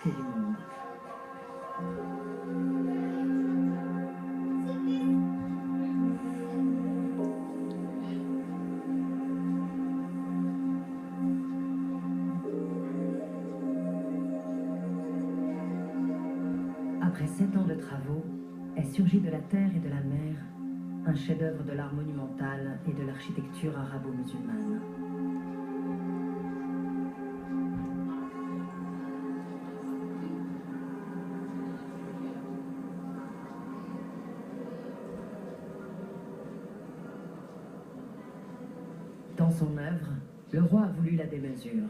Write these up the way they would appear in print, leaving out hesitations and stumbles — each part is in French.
du monde. Après 7 ans de travaux, est surgi de la terre et de la mer un chef-d'œuvre de l'art monumental et de l'architecture arabo-musulmane. Dans son œuvre, le roi a voulu la démesure.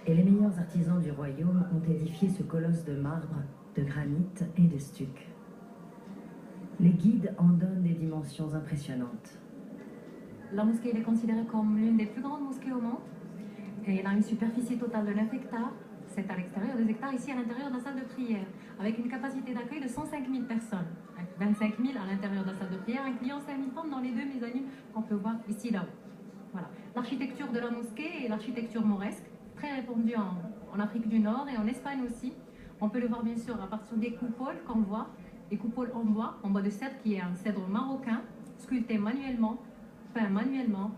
Et les meilleurs artisans du royaume ont édifié ce colosse de marbre, de granit et de stuc. Les guides en donnent des dimensions impressionnantes. La mosquée est considérée comme l'une des plus grandes mosquées au monde. Et elle a une superficie totale de 9 hectares. C'est à l'extérieur, 2 hectares ici à l'intérieur de la salle de prière, avec une capacité d'accueil de 105 000 personnes. 25 000 à l'intérieur de la salle de prière, incluant 5 000 femmes dans les 2 mezzanines qu'on peut voir ici là-haut. Voilà. L'architecture de la mosquée est l'architecture mauresque, très répandue en Afrique du Nord et en Espagne aussi. On peut le voir bien sûr à partir des coupoles qu'on voit, des coupoles en bois de cèdre qui est un cèdre marocain, sculpté manuellement, peint manuellement,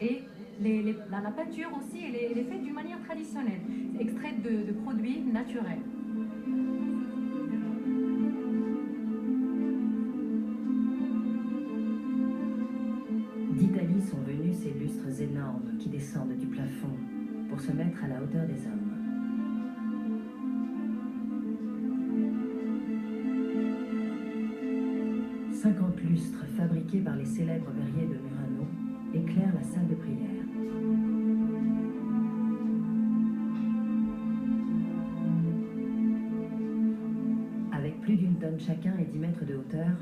et la peinture aussi, elle est faite d'une manière traditionnelle, extraite de produits naturels. D'Italie sont venus ces lustres énormes qui descendent du plafond pour se mettre à la hauteur des hommes. « 50 lustres fabriqués par les célèbres verriers de Murano éclairent la salle de prière. Avec plus d'une tonne chacun et 10 mètres de hauteur,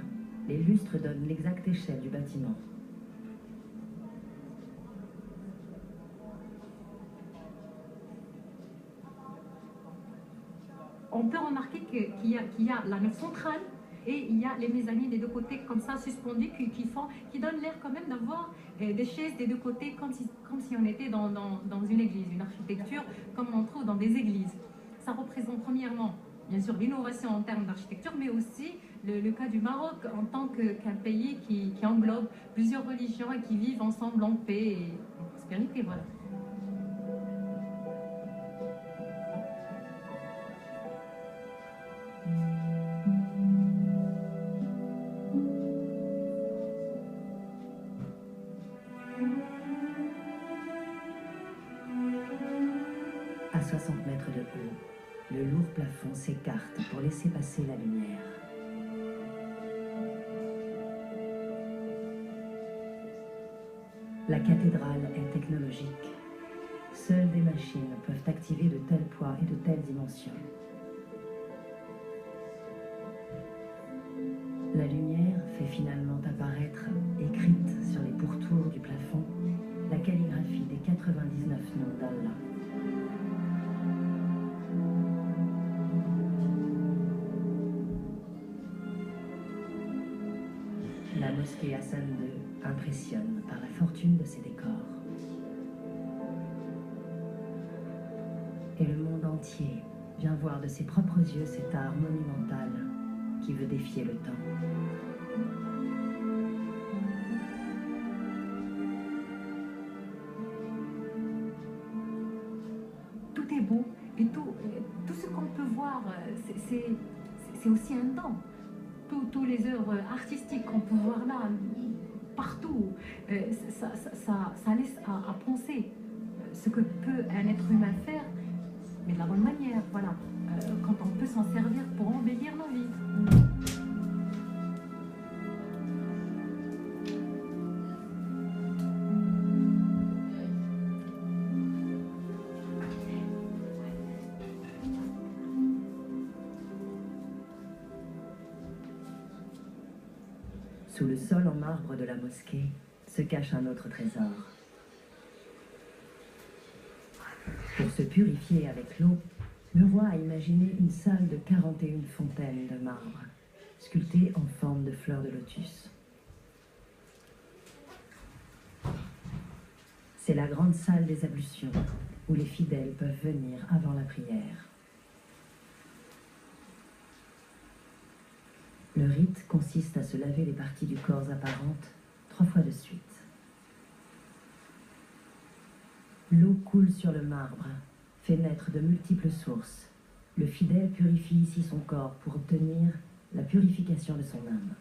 les lustres donnent l'exacte échelle du bâtiment. On peut remarquer qu'il y a la nef centrale et il y a les mezzanines des deux côtés comme ça suspendues qui donnent l'air quand même d'avoir des chaises des deux côtés comme si on était dans une église, une architecture comme on trouve dans des églises. Ça représente premièrement bien sûr l'innovation en termes d'architecture, mais aussi le cas du Maroc en tant qu'un pays qui englobe plusieurs religions et qui vivent ensemble en paix et en prospérité. Voilà. À 60 mètres de haut, le lourd plafond s'écarte pour laisser passer la lumière. La cathédrale est technologique. Seules des machines peuvent activer de tels poids et de telles dimensions. La lumière fait finalement apparaître, écrite sur les pourtours du plafond, la calligraphie des 99 noms d'Allah. La mosquée Hassan II impressionne par la fortune de ses décors. Et le monde entier vient voir de ses propres yeux cet art monumental qui veut défier le temps. Tout est beau et tout ce qu'on peut voir, c'est aussi un don. Toutes les œuvres artistiques qu'on peut voir là, partout, ça laisse à penser ce que peut un être humain faire, mais de la bonne manière, voilà, quand on peut s'en servir pour embellir nos vies. Sous le sol en marbre de la mosquée se cache un autre trésor. Pour se purifier avec l'eau, le roi a imaginé une salle de 41 fontaines de marbre, sculptées en forme de fleurs de lotus. C'est la grande salle des ablutions, où les fidèles peuvent venir avant la prière. Le rite consiste à se laver les parties du corps apparentes 3 fois de suite. L'eau coule sur le marbre, fait naître de multiples sources. Le fidèle purifie ici son corps pour obtenir la purification de son âme.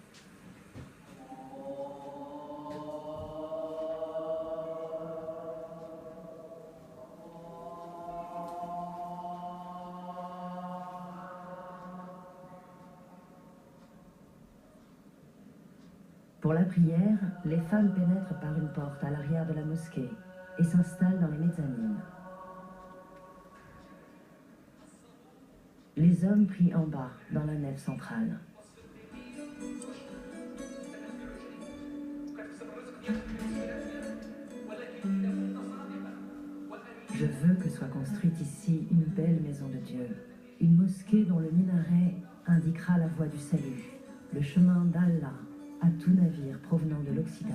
Pour la prière, les femmes pénètrent par une porte à l'arrière de la mosquée et s'installent dans les mezzanines. Les hommes prient en bas, dans la nef centrale. Je veux que soit construite ici une belle maison de Dieu, une mosquée dont le minaret indiquera la voie du salut, le chemin d'Allah à tout navire provenant de l'Occident.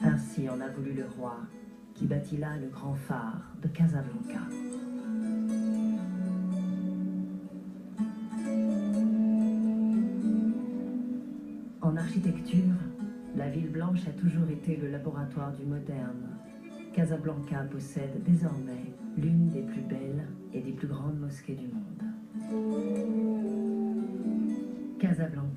Ainsi en a voulu le roi, qui bâtit là le grand phare de Casablanca. En architecture, la ville blanche a toujours été le laboratoire du moderne. Casablanca possède désormais l'une des plus belles et des plus grandes mosquées du monde. Casablanca.